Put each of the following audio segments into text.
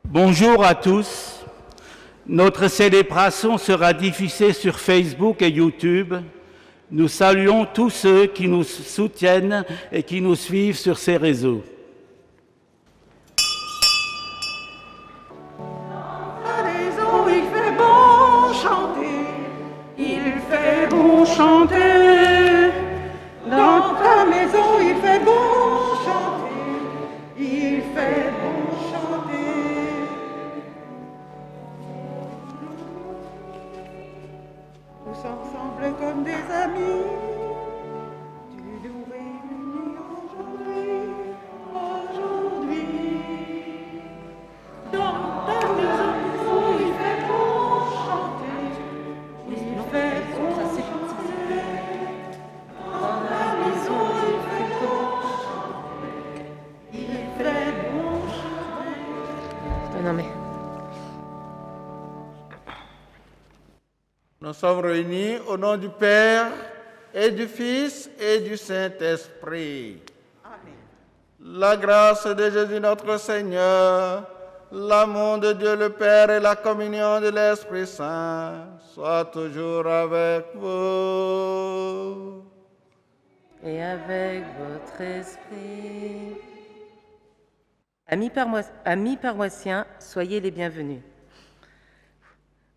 Bonjour à tous. Notre célébration sera diffusée sur Facebook et YouTube. Nous saluons tous ceux qui nous soutiennent et qui nous suivent sur ces réseaux. À la maison, il fait bon chanter. Il fait bon chanter. Dans ta maison, il fait bon chanter. Il fait bon chanter. Tous ensemble comme des amis. Tu nous réunis aujourd'hui. Dans ta maison, il fait bon chanter. Il fait bon chanter. Dans ta maison, il fait bon chanter. Il fait bon chanter. Non mais... Nous sommes réunis au nom du Père et du Fils et du Saint-Esprit. Amen. La grâce de Jésus notre Seigneur, l'amour de Dieu le Père et la communion de l'Esprit Saint soient toujours avec vous. Et avec votre esprit. Amis paroissiens, soyez les bienvenus.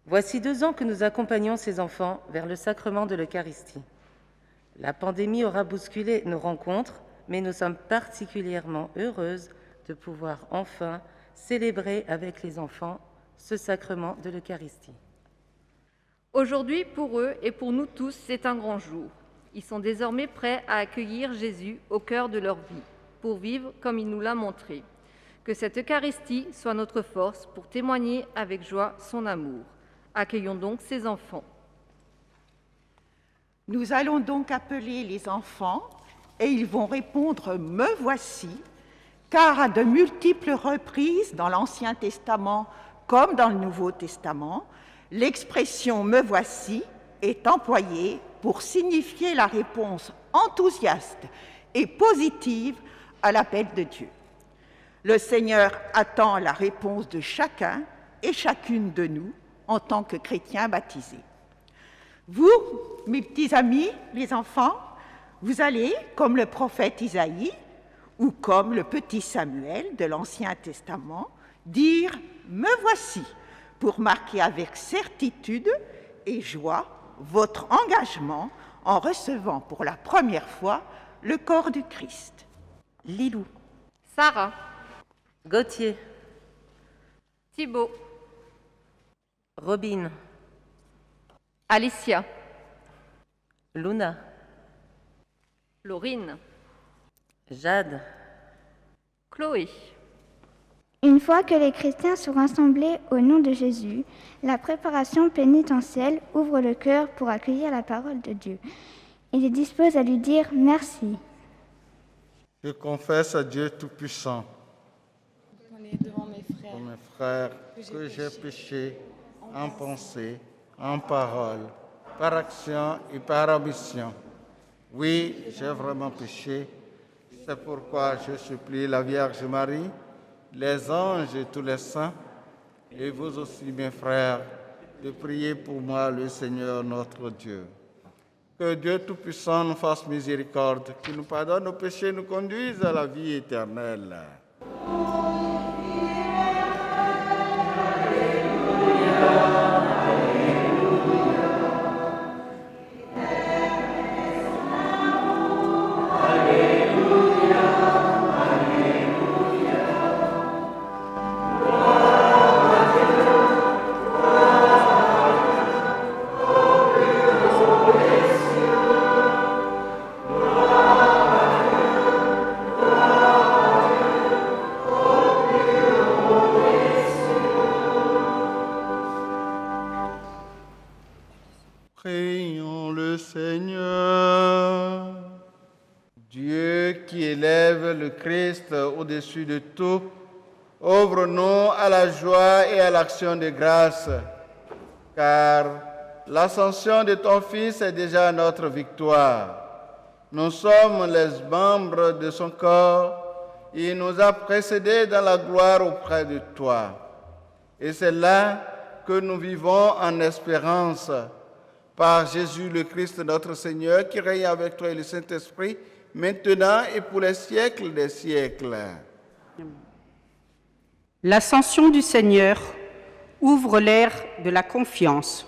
Voici 2 ans que nous accompagnons ces enfants vers le sacrement de l'Eucharistie. La pandémie aura bousculé nos rencontres, mais nous sommes particulièrement heureuses de pouvoir enfin célébrer avec les enfants ce sacrement de l'Eucharistie. Aujourd'hui, pour eux et pour nous tous, c'est un grand jour. Ils sont désormais prêts à accueillir Jésus au cœur de leur vie, pour vivre comme il nous l'a montré. Que cette Eucharistie soit notre force pour témoigner avec joie son amour. Accueillons donc ces enfants. Nous allons donc appeler les enfants et ils vont répondre « Me voici », car à de multiples reprises dans l'Ancien Testament comme dans le Nouveau Testament, l'expression « Me voici » est employée pour signifier la réponse enthousiaste et positive à l'appel de Dieu. Le Seigneur attend la réponse de chacun et chacune de nous en tant que chrétiens baptisés. Vous, mes petits amis, les enfants, vous allez, comme le prophète Isaïe ou comme le petit Samuel de l'Ancien Testament, dire « Me voici » pour marquer avec certitude et joie votre engagement en recevant pour la première fois le corps du Christ. Lilou, Sarah, Gauthier, Thibaut, Robin, Alicia, Luna, Laurine, Jade, Chloé. Une fois que les chrétiens sont rassemblés au nom de Jésus, la préparation pénitentielle ouvre le cœur pour accueillir la parole de Dieu. Il les dispose à lui dire merci. Je confesse à Dieu Tout-Puissant, Devant mes frères, pour mes frères, que j'ai péché en pensée, en parole, par action et par omission. Oui, j'ai vraiment péché. C'est pourquoi je supplie la Vierge Marie, les anges et tous les saints, et vous aussi, mes frères, de prier pour moi le Seigneur notre Dieu. Que Dieu Tout-Puissant nous fasse miséricorde, qu'il nous pardonne nos péchés et nous conduise à la vie éternelle. Prions le Seigneur. Dieu qui élève le Christ au-dessus de tout, ouvre-nous à la joie et à l'action de grâce, car l'ascension de ton Fils est déjà notre victoire. Nous sommes les membres de son corps. Il nous a précédés dans la gloire auprès de toi. Et c'est là que nous vivons en espérance par Jésus le Christ notre Seigneur, qui règne avec toi et le Saint-Esprit, maintenant et pour les siècles des siècles. L'ascension du Seigneur ouvre l'ère de la confiance.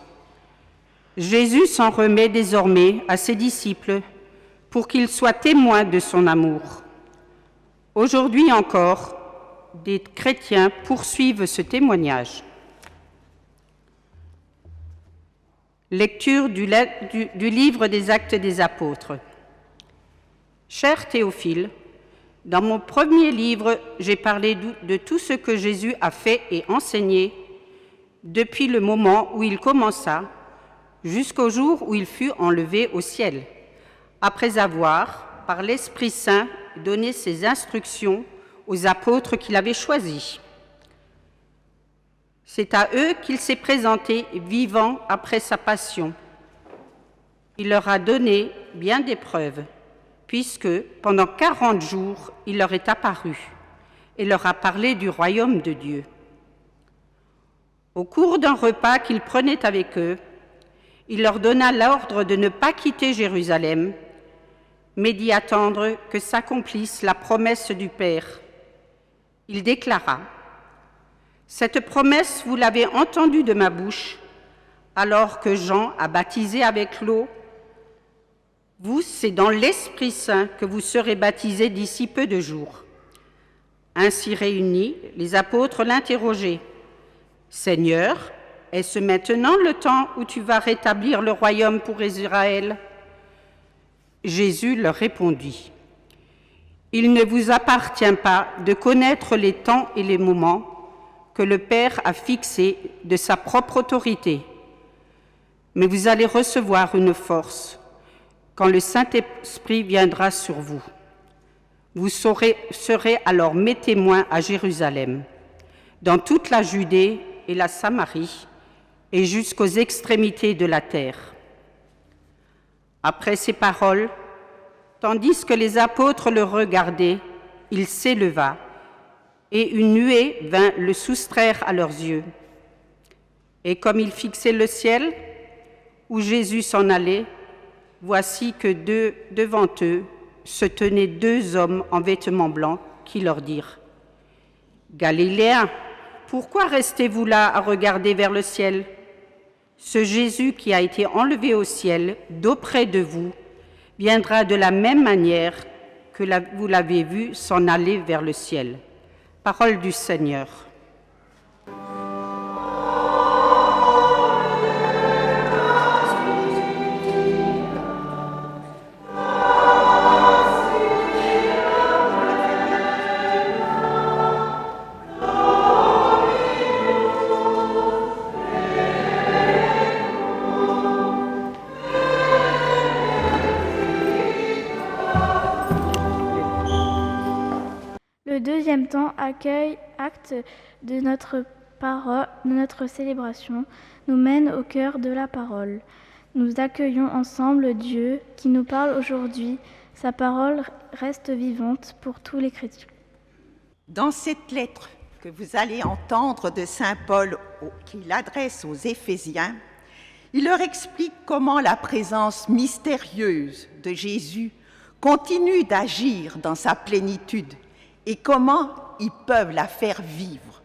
Jésus s'en remet désormais à ses disciples pour qu'ils soient témoins de son amour. Aujourd'hui encore, des chrétiens poursuivent ce témoignage. Lecture du livre des Actes des Apôtres. Cher Théophile, dans mon premier livre, j'ai parlé de tout ce que Jésus a fait et enseigné depuis le moment où il commença jusqu'au jour où il fut enlevé au ciel, après avoir, par l'Esprit Saint, donné ses instructions aux apôtres qu'il avait choisis. C'est à eux qu'il s'est présenté vivant après sa passion. Il leur a donné bien des preuves, puisque pendant 40 jours, il leur est apparu et leur a parlé du royaume de Dieu. Au cours d'un repas qu'il prenait avec eux, il leur donna l'ordre de ne pas quitter Jérusalem, mais d'y attendre que s'accomplisse la promesse du Père. Il déclara : « Cette promesse, vous l'avez entendue de ma bouche, alors que Jean a baptisé avec l'eau. Vous, c'est dans l'Esprit Saint que vous serez baptisés d'ici peu de jours. » Ainsi réunis, les apôtres l'interrogeaient : « Seigneur, est-ce maintenant le temps où tu vas rétablir le royaume pour Israël ?» Jésus leur répondit : « Il ne vous appartient pas de connaître les temps et les moments que le Père a fixés de sa propre autorité, mais vous allez recevoir une force quand le Saint-Esprit viendra sur vous. Vous serez alors mes témoins à Jérusalem, dans toute la Judée et la Samarie, et jusqu'aux extrémités de la terre. » Après ces paroles, tandis que les apôtres le regardaient, il s'éleva, et une nuée vint le soustraire à leurs yeux. Et comme ils fixaient le ciel, où Jésus s'en allait, voici que devant eux se tenaient 2 hommes en vêtements blancs qui leur dirent : « Galiléens, pourquoi restez-vous là à regarder vers le ciel ? Ce Jésus qui a été enlevé au ciel d'auprès de vous viendra de la même manière que vous l'avez vu s'en aller vers le ciel. » Parole du Seigneur. Le deuxième temps acte de notre célébration, nous mène au cœur de la parole. Nous accueillons ensemble Dieu qui nous parle aujourd'hui. Sa parole reste vivante pour tous les chrétiens. Dans cette lettre que vous allez entendre de Saint Paul qu'il adresse aux Éphésiens, il leur explique comment la présence mystérieuse de Jésus continue d'agir dans sa plénitude et comment ils peuvent la faire vivre,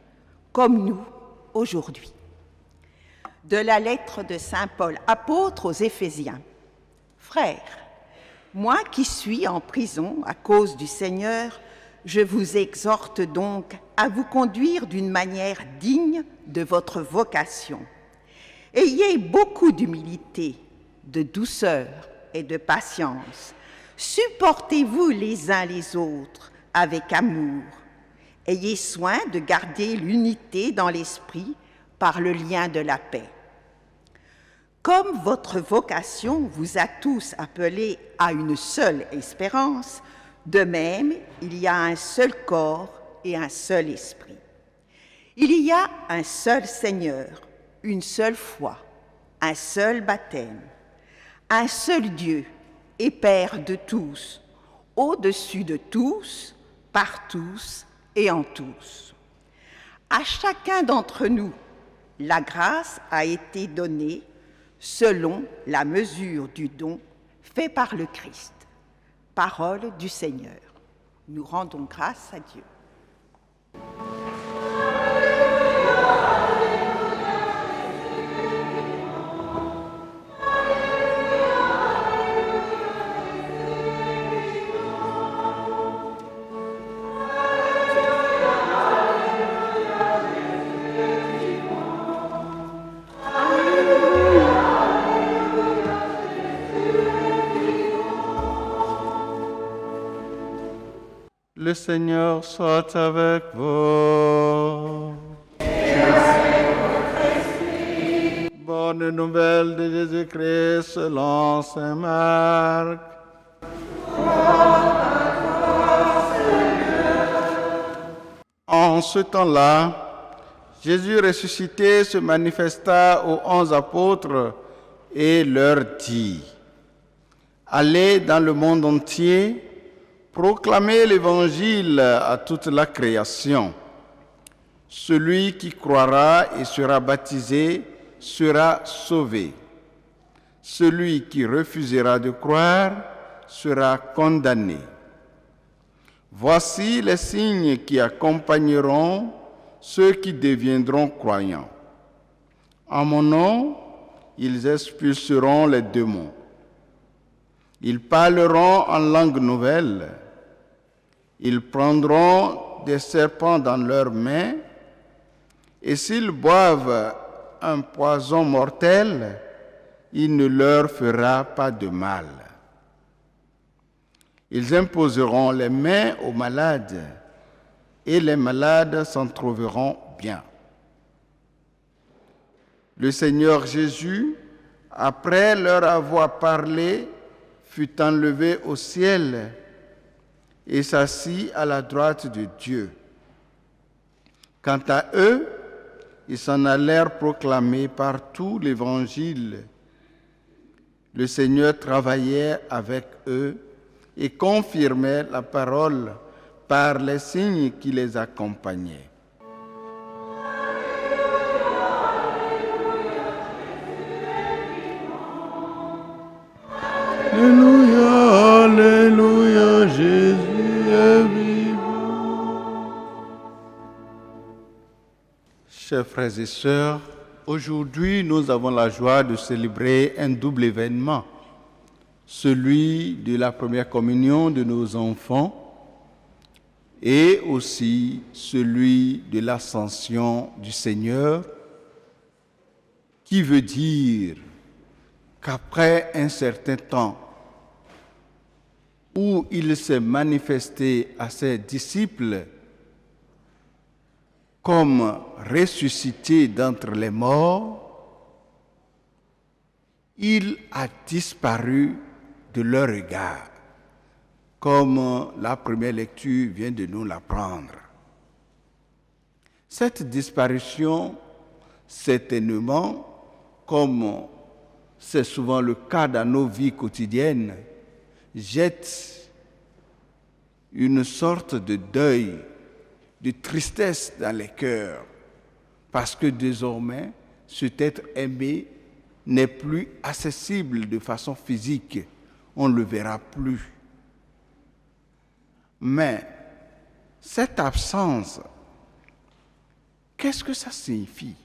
comme nous, aujourd'hui. De la lettre de Saint Paul, apôtre aux Éphésiens. « Frères, moi qui suis en prison à cause du Seigneur, je vous exhorte donc à vous conduire d'une manière digne de votre vocation. Ayez beaucoup d'humilité, de douceur et de patience. Supportez-vous les uns les autres avec amour. Ayez soin de garder l'unité dans l'esprit par le lien de la paix. Comme votre vocation vous a tous appelés à une seule espérance, de même, il y a un seul corps et un seul esprit. Il y a un seul Seigneur, une seule foi, un seul baptême, un seul Dieu et Père de tous, au-dessus de tous, par tous et en tous. À chacun d'entre nous, la grâce a été donnée selon la mesure du don fait par le Christ. Parole du Seigneur. Nous rendons grâce à Dieu. Le Seigneur soit avec vous. Bonne nouvelle de Jésus-Christ selon saint Marc. En ce temps-là, Jésus ressuscité se manifesta aux 11 apôtres et leur dit: Allez dans le monde entier, proclamez l'Évangile à toute la création. Celui qui croira et sera baptisé sera sauvé. Celui qui refusera de croire sera condamné. Voici les signes qui accompagneront ceux qui deviendront croyants. En mon nom, ils expulseront les démons. Ils parleront en langue nouvelle. Ils prendront des serpents dans leurs mains, et s'ils boivent un poison mortel, il ne leur fera pas de mal. Ils imposeront les mains aux malades, et les malades s'en trouveront bien. Le Seigneur Jésus, après leur avoir parlé, fut enlevé au ciel et s'assit à la droite de Dieu. Quant à eux, ils s'en allèrent proclamer partout l'Évangile. Le Seigneur travaillait avec eux et confirmait la parole par les signes qui les accompagnaient. Alléluia, Alléluia, Jésus est vivant. Chers frères et sœurs, aujourd'hui nous avons la joie de célébrer un double événement, celui de la première communion de nos enfants et aussi celui de l'ascension du Seigneur, qui veut dire qu'après un certain temps où il s'est manifesté à ses disciples comme ressuscité d'entre les morts, il a disparu de leur regard, comme la première lecture vient de nous l'apprendre. Cette disparition, certainement, comme c'est souvent le cas dans nos vies quotidiennes, jette une sorte de deuil, de tristesse dans les cœurs, parce que désormais, cet être aimé n'est plus accessible de façon physique, on ne le verra plus. Mais cette absence, qu'est-ce que ça signifie?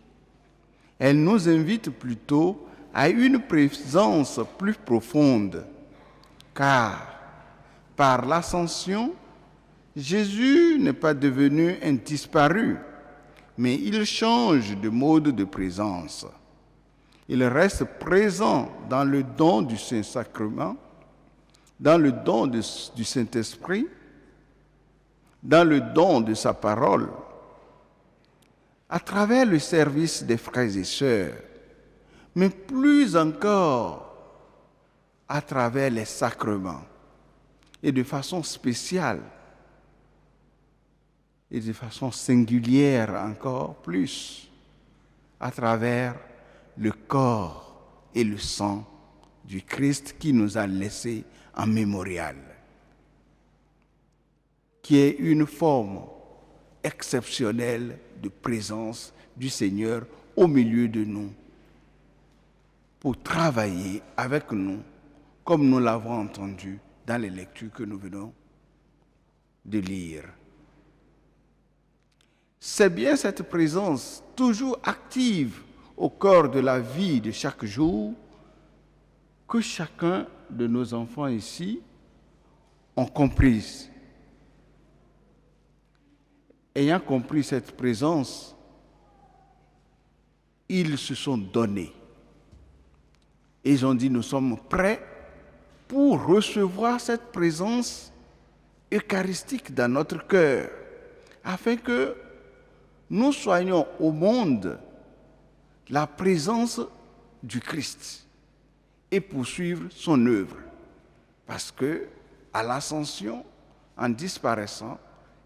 Elle nous invite plutôt à une présence plus profonde, car par l'ascension, Jésus n'est pas devenu un disparu, mais il change de mode de présence. Il reste présent dans le don du Saint-Sacrement, dans le don du Saint-Esprit, dans le don de sa parole, à travers le service des frères et sœurs, mais plus encore à travers les sacrements, et de façon spéciale, et de façon singulière encore plus, à travers le corps et le sang du Christ qui nous a laissés en mémorial, qui est une forme exceptionnelle de présence du Seigneur au milieu de nous, pour travailler avec nous, comme nous l'avons entendu dans les lectures que nous venons de lire. C'est bien cette présence toujours active au cœur de la vie de chaque jour que chacun de nos enfants ici ont comprise. Ayant compris cette présence, ils se sont donnés. Et ils ont dit, nous sommes prêts pour recevoir cette présence eucharistique dans notre cœur, afin que nous soyons au monde la présence du Christ et poursuivre son œuvre. Parce que, à l'ascension, en disparaissant,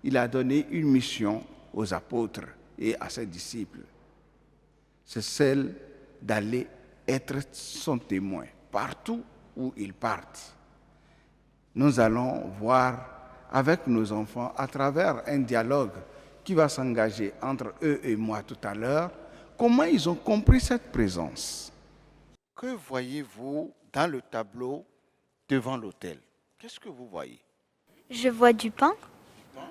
il a donné une mission aux apôtres et à ses disciples. C'est celle d'aller être son témoin partout où ils partent. Nous allons voir avec nos enfants, à travers un dialogue qui va s'engager entre eux et moi tout à l'heure, comment ils ont compris cette présence. Que voyez-vous dans le tableau devant l'autel? Qu'est-ce que vous voyez? Je vois du pain. Du pain?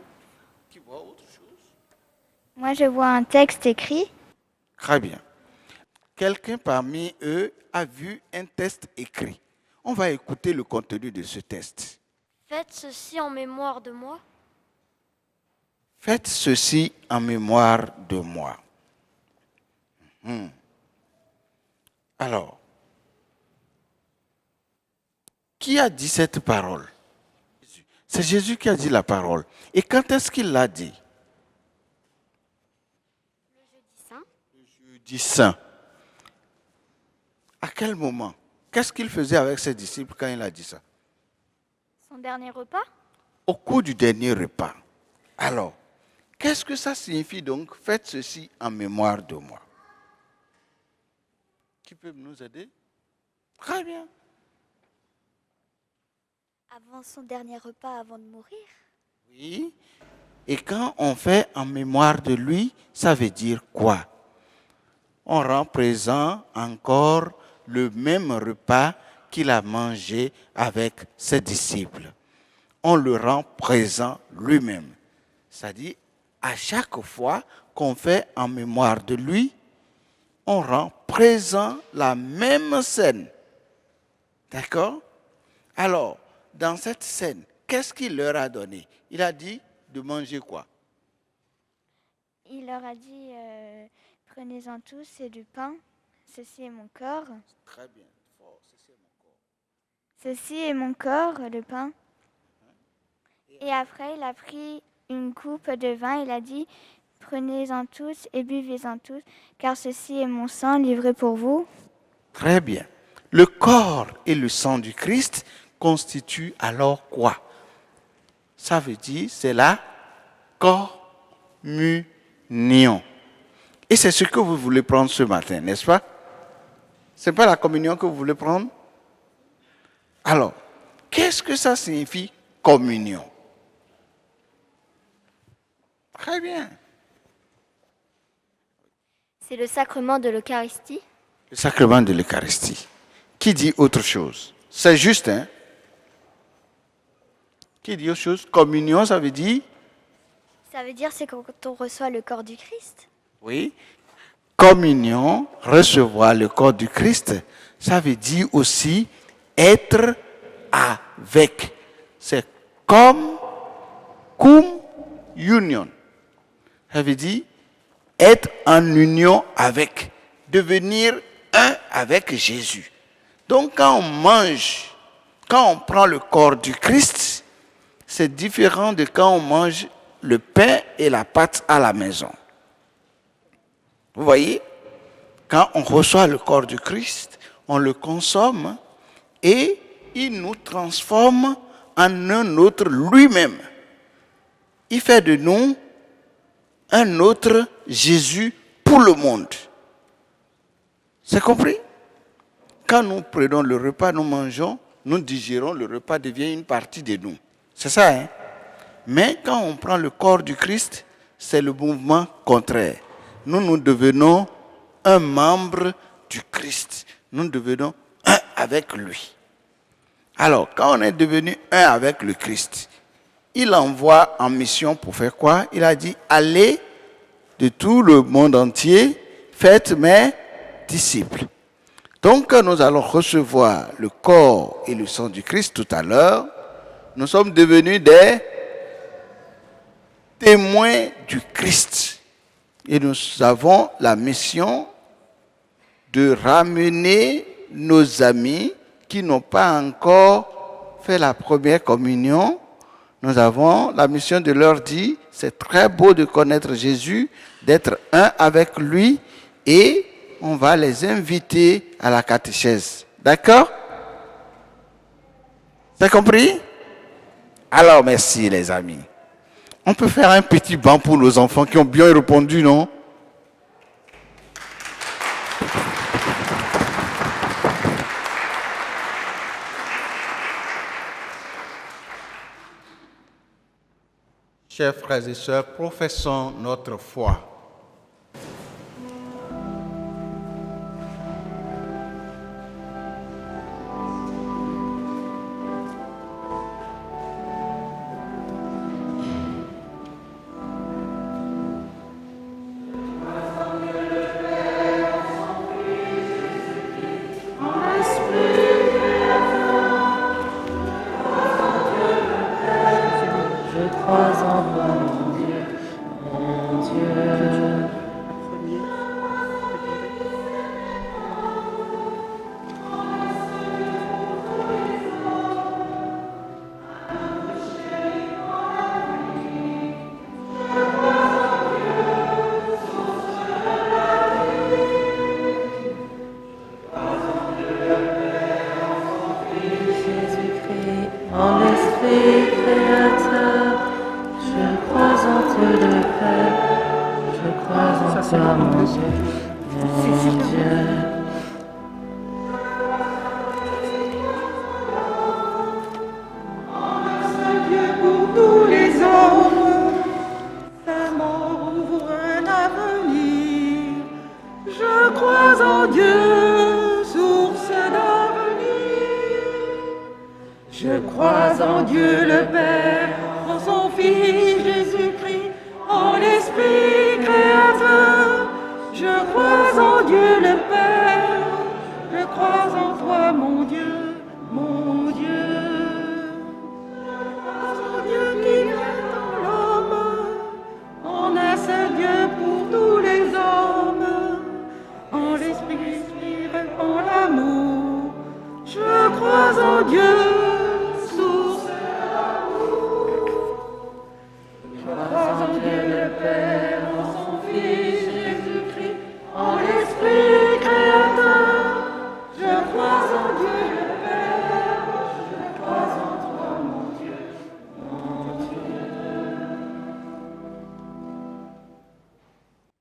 Qui voit autre chose? Moi, je vois un texte écrit. Très bien. Quelqu'un parmi eux a vu un texte écrit. On va écouter le contenu de ce texte. Faites ceci en mémoire de moi. Faites ceci en mémoire de moi. Alors, qui a dit cette parole? C'est Jésus qui a dit la parole. Et quand est-ce qu'il l'a dit? Le jeudi saint. Le jeudi saint. À quel moment? Qu'est-ce qu'il faisait avec ses disciples quand il a dit ça? Son dernier repas? Au cours du dernier repas. Alors, qu'est-ce que ça signifie donc? Faites ceci en mémoire de moi. Qui peut nous aider? Très bien. Avant son dernier repas, avant de mourir. Oui. Et quand on fait en mémoire de lui, ça veut dire quoi? On rend présent encore le même repas qu'il a mangé avec ses disciples. On le rend présent lui-même. C'est-à-dire, à chaque fois qu'on fait en mémoire de lui, on rend présent la même scène. D'accord? Alors, dans cette scène, qu'est-ce qu'il leur a donné? Il a dit de manger quoi? Il leur a dit, prenez-en tous, c'est du pain. Ceci est mon corps. Très bien. Fort. Ceci est mon corps. Ceci est mon corps, le pain. Et après, il a pris une coupe de vin. Il a dit, prenez-en tous et buvez-en tous, car ceci est mon sang livré pour vous. Très bien. Le corps et le sang du Christ constituent alors quoi? Ça veut dire, c'est la communion. Et c'est ce que vous voulez prendre ce matin, n'est-ce pas? Ce n'est pas la communion que vous voulez prendre? Alors, qu'est-ce que ça signifie, communion? Très bien. C'est le sacrement de l'Eucharistie. Le sacrement de l'Eucharistie. Qui dit autre chose? C'est juste, hein? Qui dit autre chose? Communion, ça veut dire? Ça veut dire c'est quand on reçoit le corps du Christ. Oui. Communion, recevoir le corps du Christ, ça veut dire aussi être avec. C'est cum union. Ça veut dire être en union avec, devenir un avec Jésus. Donc quand on mange, quand on prend le corps du Christ, c'est différent de quand on mange le pain et la pâte à la maison. Vous voyez, quand on reçoit le corps du Christ, on le consomme et il nous transforme en un autre lui-même. Il fait de nous un autre Jésus pour le monde. C'est compris? Quand nous prenons le repas, nous mangeons, nous digérons, le repas devient une partie de nous. C'est ça, hein? Mais quand on prend le corps du Christ, c'est le mouvement contraire. Nous devenons un membre du Christ. Nous devenons un avec lui. Alors, quand on est devenu un avec le Christ, il envoie en mission pour faire quoi? Il a dit, allez de tout le monde entier, faites mes disciples. Donc, nous allons recevoir le corps et le sang du Christ tout à l'heure. Nous sommes devenus des témoins du Christ. Et nous avons la mission de ramener nos amis qui n'ont pas encore fait la première communion. Nous avons la mission de leur dire, c'est très beau de connaître Jésus, d'être un avec lui, et on va les inviter à la catéchèse. D'accord? C'est compris? Alors, merci les amis. On peut faire un petit banc pour nos enfants qui ont bien répondu, non? Chers frères et sœurs, professons notre foi.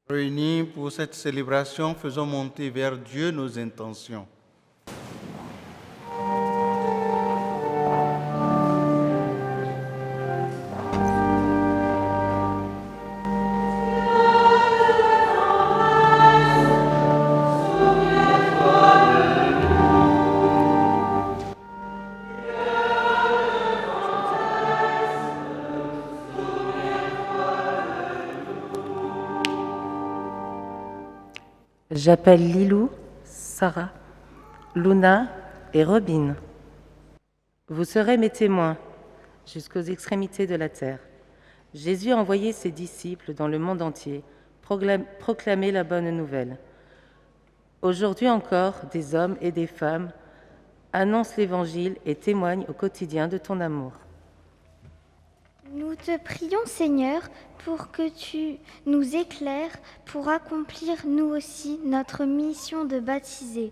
Réunis pour cette célébration, faisons monter vers Dieu nos intentions. J'appelle Lilou, Sarah, Luna et Robin. Vous serez mes témoins jusqu'aux extrémités de la terre. Jésus a envoyé ses disciples dans le monde entier proclamer la bonne nouvelle. Aujourd'hui encore, des hommes et des femmes annoncent l'Évangile et témoignent au quotidien de ton amour. Nous te prions, Seigneur, pour que tu nous éclaires pour accomplir nous aussi notre mission de baptiser.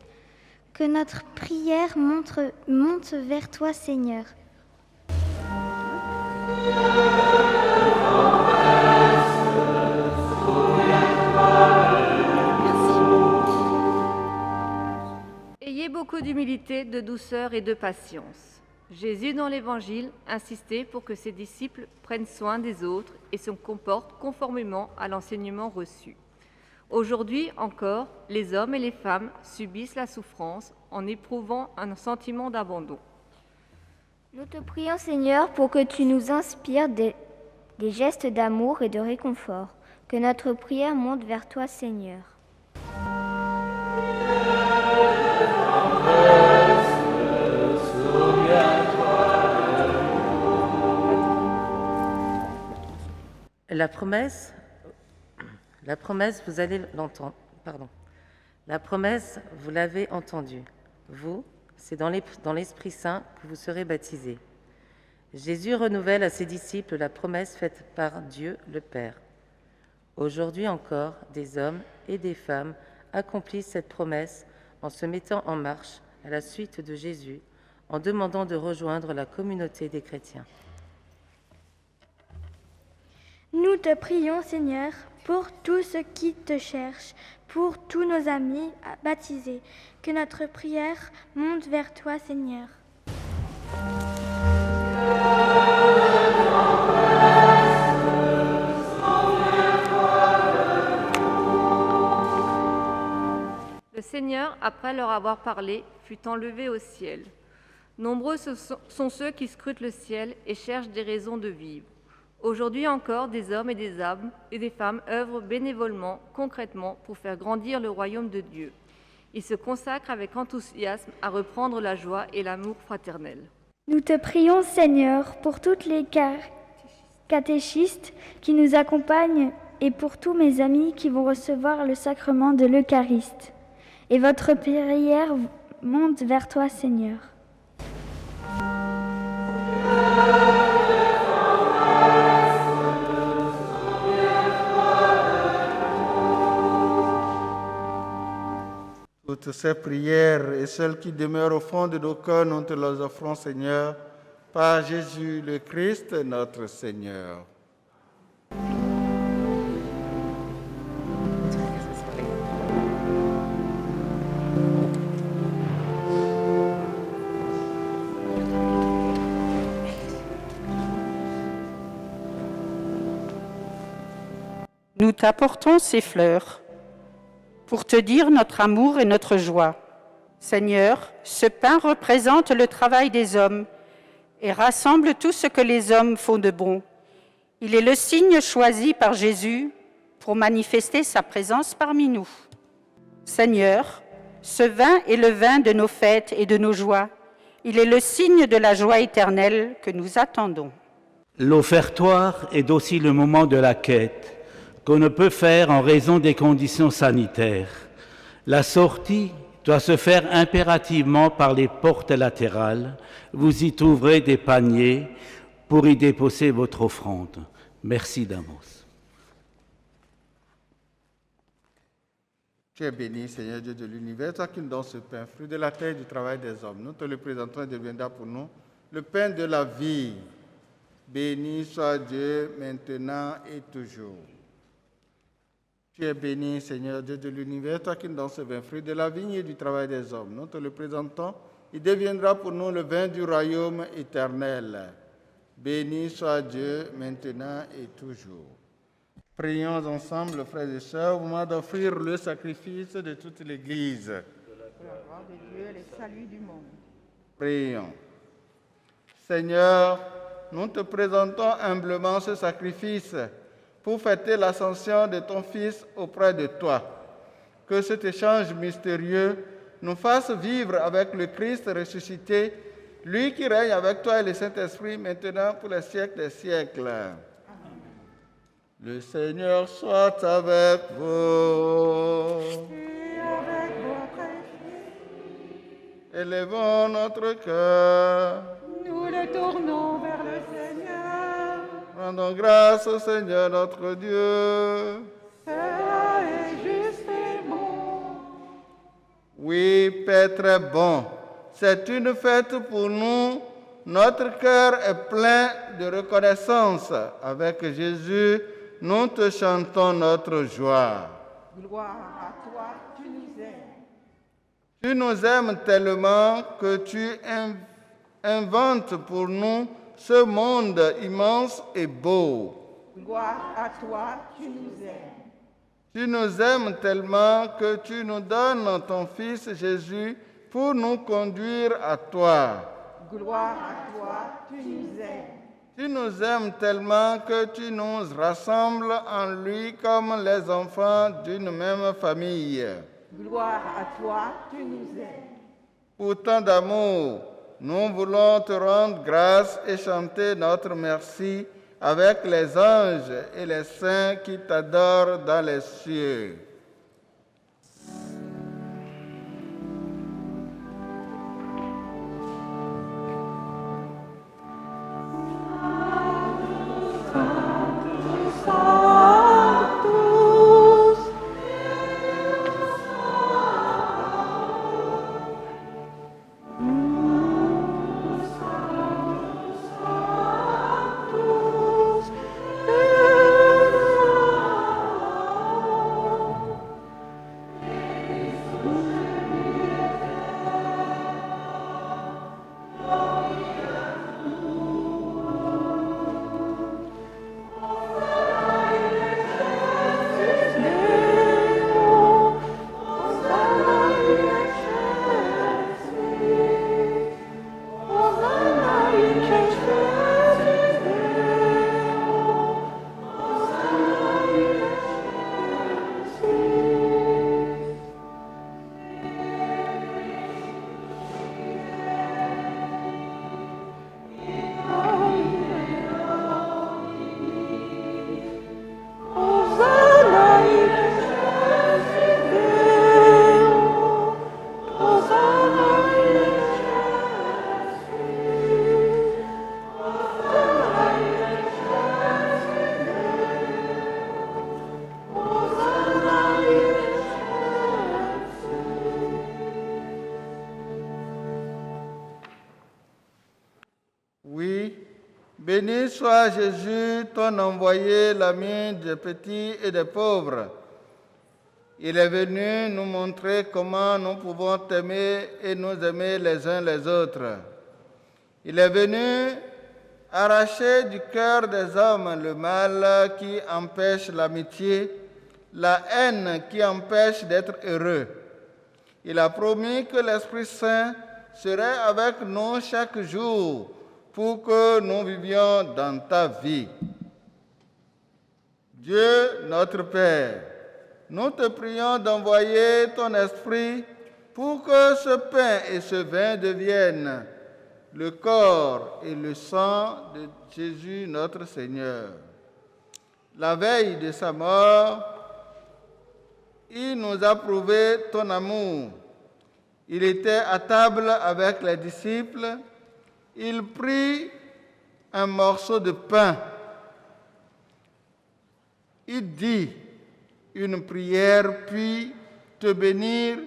Que notre prière monte vers toi, Seigneur. Ayez beaucoup d'humilité, de douceur et de patience. Jésus, dans l'Évangile, insistait pour que ses disciples prennent soin des autres et se comportent conformément à l'enseignement reçu. Aujourd'hui encore, les hommes et les femmes subissent la souffrance en éprouvant un sentiment d'abandon. Nous te prions, Seigneur, pour que tu nous inspires des gestes d'amour et de réconfort. Que notre prière monte vers toi, Seigneur. La promesse, vous allez l'entendre. La promesse, vous l'avez entendue. Vous, c'est dans l'Esprit Saint que vous serez baptisés. Jésus renouvelle à ses disciples la promesse faite par Dieu le Père. Aujourd'hui encore, des hommes et des femmes accomplissent cette promesse en se mettant en marche à la suite de Jésus, en demandant de rejoindre la communauté des chrétiens. Nous te prions, Seigneur, pour tous ceux qui te cherchent, pour tous nos amis baptisés. Que notre prière monte vers toi, Seigneur. Le Seigneur, après leur avoir parlé, fut enlevé au ciel. Nombreux sont ceux qui scrutent le ciel et cherchent des raisons de vivre. Aujourd'hui encore, des hommes et des femmes œuvrent bénévolement, concrètement, pour faire grandir le royaume de Dieu. Ils se consacrent avec enthousiasme à reprendre la joie et l'amour fraternel. Nous te prions, Seigneur, pour toutes les catéchistes qui nous accompagnent et pour tous mes amis qui vont recevoir le sacrement de l'Eucharistie. Et votre prière monte vers toi, Seigneur. Toutes ces prières et celles qui demeurent au fond de nos cœurs, nous te les offrons, Seigneur, par Jésus le Christ, notre Seigneur. Nous t'apportons ces fleurs pour te dire notre amour et notre joie. Seigneur, ce pain représente le travail des hommes et rassemble tout ce que les hommes font de bon. Il est le signe choisi par Jésus pour manifester sa présence parmi nous. Seigneur, ce vin est le vin de nos fêtes et de nos joies. Il est le signe de la joie éternelle que nous attendons. L'offertoire est aussi le moment de la quête, qu'on ne peut faire en raison des conditions sanitaires. La sortie doit se faire impérativement par les portes latérales. Vous y trouverez des paniers pour y déposer votre offrande. Merci d'avance. Tu es béni, Seigneur Dieu de l'univers, toi qui nous donnes ce pain, fruit de la terre et du travail des hommes. Nous te le présentons et deviendra pour nous le pain de la vie. Béni soit Dieu maintenant et toujours. Tu es béni, Seigneur Dieu de l'univers, toi qui nous donnes ce vin, fruit de la vigne et du travail des hommes. Nous te le présentons, il deviendra pour nous le vin du royaume éternel. Béni soit Dieu, maintenant et toujours. Prions ensemble, frères et sœurs, au moment d'offrir le sacrifice de toute l'Église. Pour la gloire de Dieu et le salut du monde. Prions. Seigneur, nous te présentons humblement ce sacrifice pour fêter l'ascension de ton Fils auprès de toi. Que cet échange mystérieux nous fasse vivre avec le Christ ressuscité, lui qui règne avec toi et le Saint-Esprit maintenant pour les siècles des siècles. Amen. Le Seigneur soit avec vous. Et avec votre esprit. Élevons notre cœur. Nous le tournons vers le Seigneur. Rendons grâce au Seigneur notre Dieu. Cela est juste et bon. Oui, Père très bon, c'est une fête pour nous. Notre cœur est plein de reconnaissance. Avec Jésus, nous te chantons notre joie. Gloire à toi, tu nous aimes. Tu nous aimes tellement que tu invente pour nous ce monde immense et beau. Gloire à toi, tu nous aimes. Tu nous aimes tellement que tu nous donnes ton Fils Jésus pour nous conduire à toi. Gloire à toi, tu nous aimes. Tu nous aimes tellement que tu nous rassembles en lui comme les enfants d'une même famille. Gloire à toi, tu nous aimes. Pour tant d'amour, nous voulons te rendre grâce et chanter notre merci avec les anges et les saints qui t'adorent dans les cieux. Béni soit Jésus, ton envoyé, l'ami des petits et des pauvres. Il est venu nous montrer comment nous pouvons t'aimer et nous aimer les uns les autres. Il est venu arracher du cœur des hommes le mal qui empêche l'amitié, la haine qui empêche d'être heureux. Il a promis que l'Esprit Saint serait avec nous chaque jour pour que nous vivions dans ta vie. Dieu notre Père, nous te prions d'envoyer ton Esprit pour que ce pain et ce vin deviennent le corps et le sang de Jésus notre Seigneur. La veille de sa mort, il nous a prouvé ton amour. Il était à table avec les disciples. Il prit un morceau de pain. Il dit une prière, puis te bénir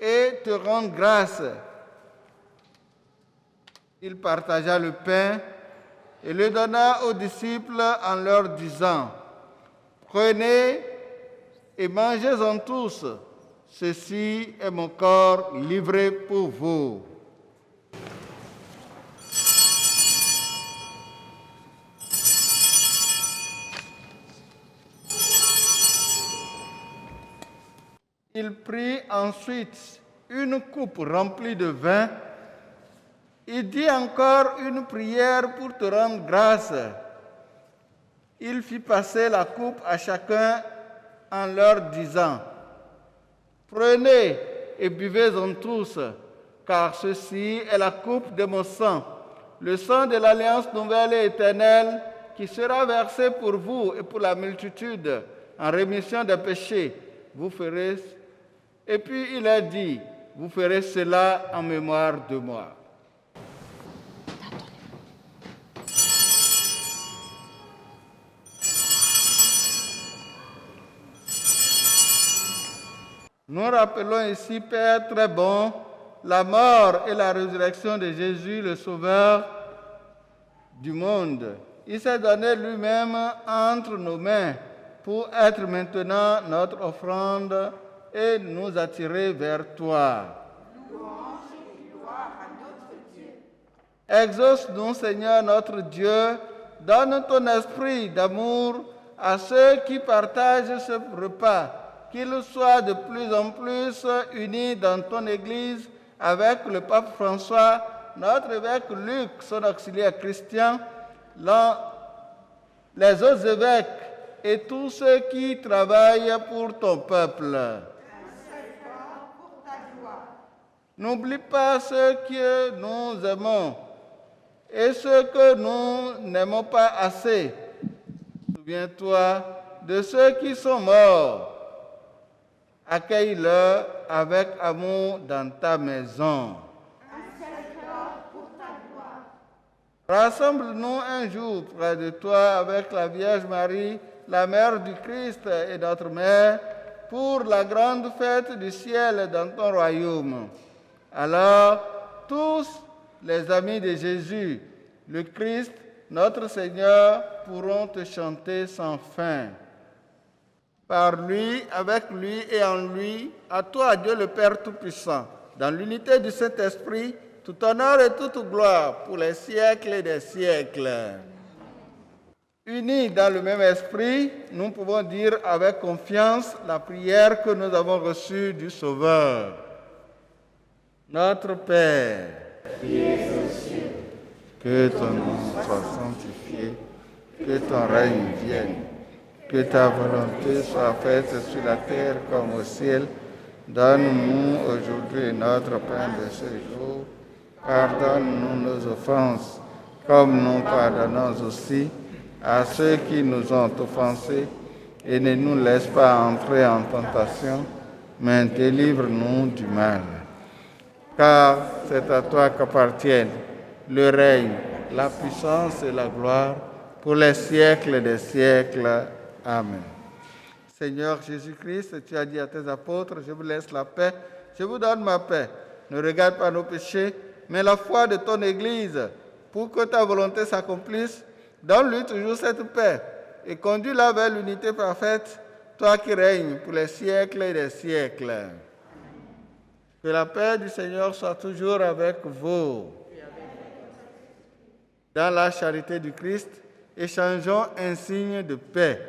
et te rendre grâce. Il partagea le pain et le donna aux disciples en leur disant, « Prenez et mangez-en tous. Ceci est mon corps livré pour vous. » Il prit ensuite une coupe remplie de vin. Il dit encore une prière pour te rendre grâce. Il fit passer la coupe à chacun en leur disant, « Prenez et buvez-en tous, car ceci est la coupe de mon sang, le sang de l'alliance nouvelle et éternelle qui sera versé pour vous et pour la multitude en rémission des péchés. Vous ferez... » Et puis il a dit, « Vous ferez cela en mémoire de moi. » Nous rappelons ici, Père très bon, la mort et la résurrection de Jésus, le Sauveur du monde. Il s'est donné lui-même entre nos mains pour être maintenant notre offrande et nous attirer vers toi. Louange et gloire à notre Dieu. Exauce-nous, Seigneur notre Dieu, donne ton esprit d'amour à ceux qui partagent ce repas, qu'ils soient de plus en plus unis dans ton Église avec le pape François, notre évêque Luc, son auxiliaire Christian, les autres évêques et tous ceux qui travaillent pour ton peuple. N'oublie pas ceux que nous aimons et ceux que nous n'aimons pas assez. Souviens-toi de ceux qui sont morts. Accueille-le avec amour dans ta maison. Rassemble-nous un jour près de toi avec la Vierge Marie, la Mère du Christ et notre Mère, pour la grande fête du ciel dans ton royaume. Alors, tous les amis de Jésus, le Christ, notre Seigneur, pourront te chanter sans fin. Par lui, avec lui et en lui, à toi, Dieu le Père Tout-Puissant, dans l'unité du Saint-Esprit, tout honneur et toute gloire pour les siècles et des siècles. Unis dans le même esprit, nous pouvons dire avec confiance la prière que nous avons reçue du Sauveur. Notre Père, qui es aux cieux, que ton nom soit sanctifié, que ton règne vienne, que ta volonté soit faite sur la terre comme au ciel. Donne-nous aujourd'hui notre pain de ce jour. Pardonne-nous nos offenses, comme nous pardonnons aussi à ceux qui nous ont offensés, et ne nous laisse pas entrer en tentation, mais délivre-nous du mal. Car c'est à toi qu'appartiennent le règne, la puissance et la gloire pour les siècles des siècles. Amen. Seigneur Jésus-Christ, tu as dit à tes apôtres, je vous laisse la paix, je vous donne ma paix. Ne regarde pas nos péchés, mais la foi de ton Église, pour que ta volonté s'accomplisse. Donne-lui toujours cette paix et conduis-la vers l'unité parfaite, toi qui règnes pour les siècles et des siècles. Que la paix du Seigneur soit toujours avec vous. Dans la charité du Christ, échangeons un signe de paix.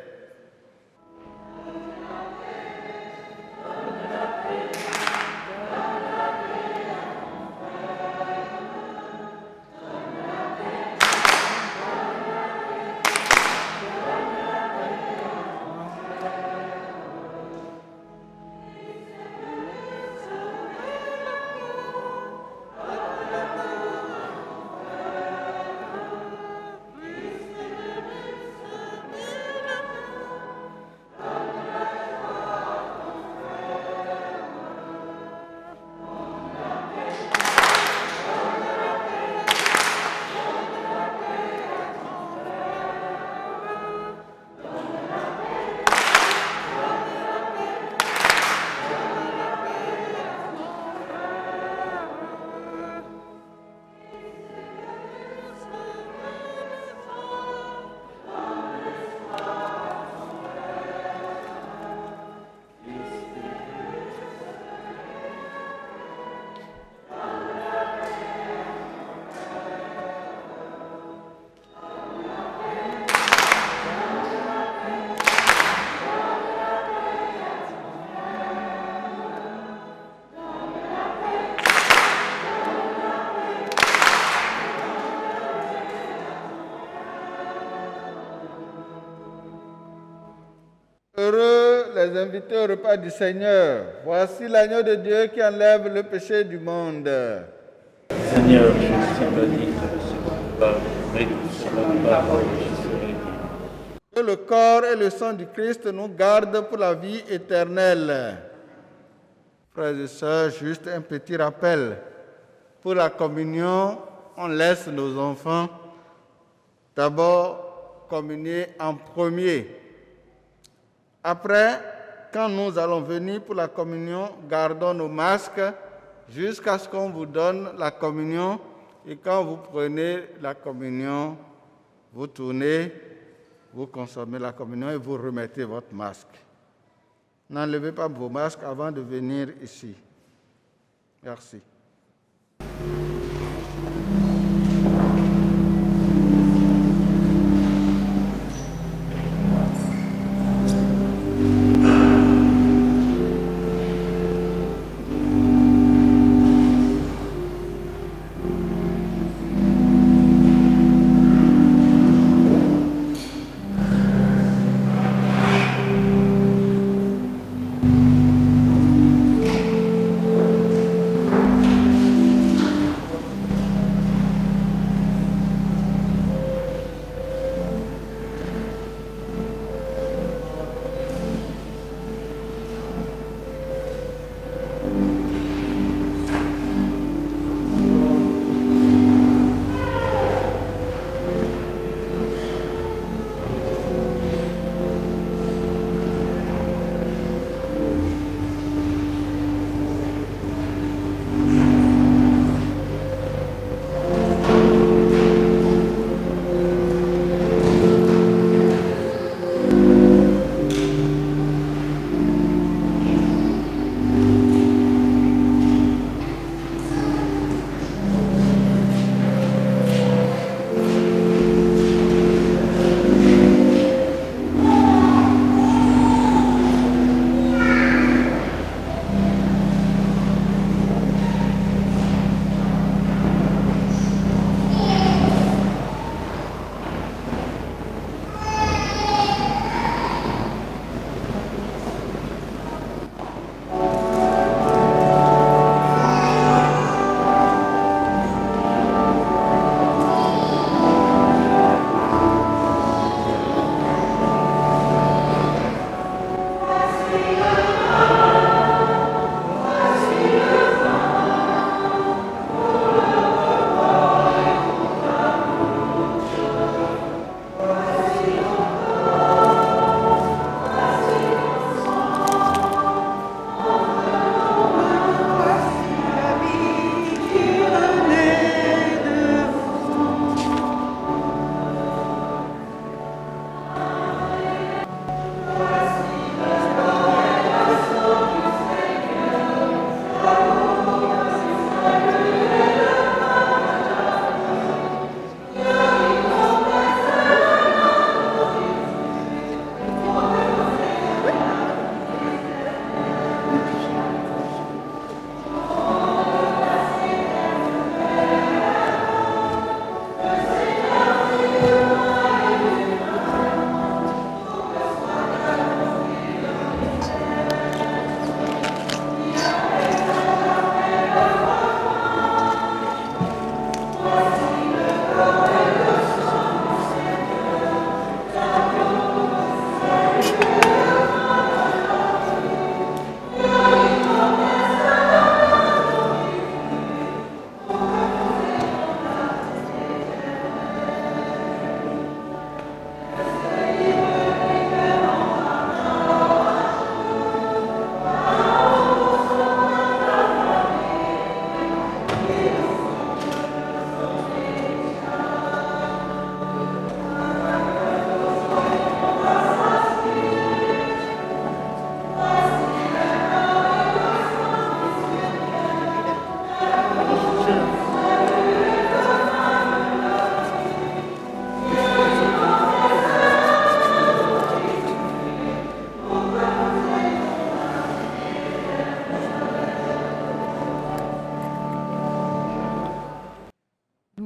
Heureux les invités au repas du Seigneur. Voici l'agneau de Dieu qui enlève le péché du monde. Seigneur, je suis béni de recevoir, mais sur la parole je serai dit. Que le corps et le sang du Christ nous gardent pour la vie éternelle. Frères et sœurs, juste un petit rappel. Pour la communion, on laisse nos enfants d'abord communier en premier. Après, quand nous allons venir pour la communion, gardons nos masques jusqu'à ce qu'on vous donne la communion. Et quand vous prenez la communion, vous tournez, vous consommez la communion et vous remettez votre masque. N'enlevez pas vos masques avant de venir ici. Merci.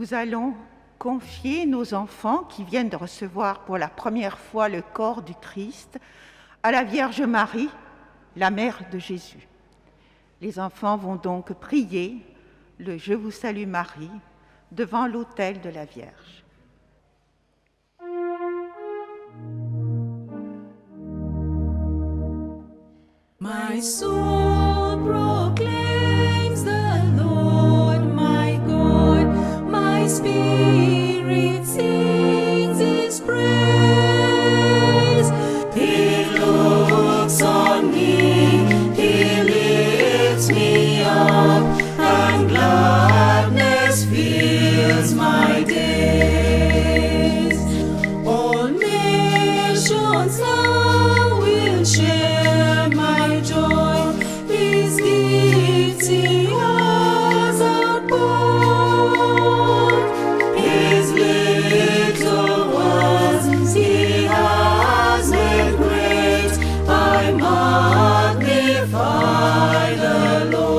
Nous allons confier nos enfants qui viennent de recevoir pour la première fois le corps du Christ à la Vierge Marie, la mère de Jésus. Les enfants vont donc prier le « Je vous salue Marie » devant l'autel de la Vierge. My soul proclaims the Lord, my God, my spirit sings His praise. He looks on me, He lifts me up, and gladness fills my days. All nations now will share my joy. These gifts He has outpoured. His little ones He has made great. I magnify the Lord.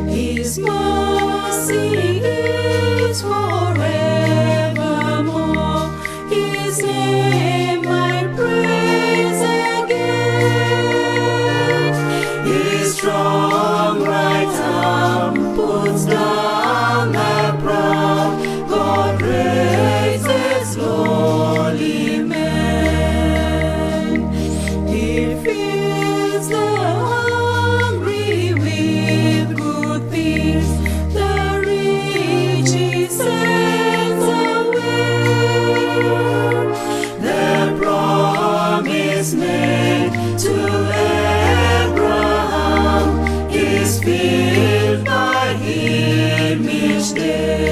His mercy is forevermore. His name I praise again. His strong right arm puts down the proud. God raises lowly men. He fills the hungry with good things. The rich He sends away. The promise made to Abraham is filled by Him each day.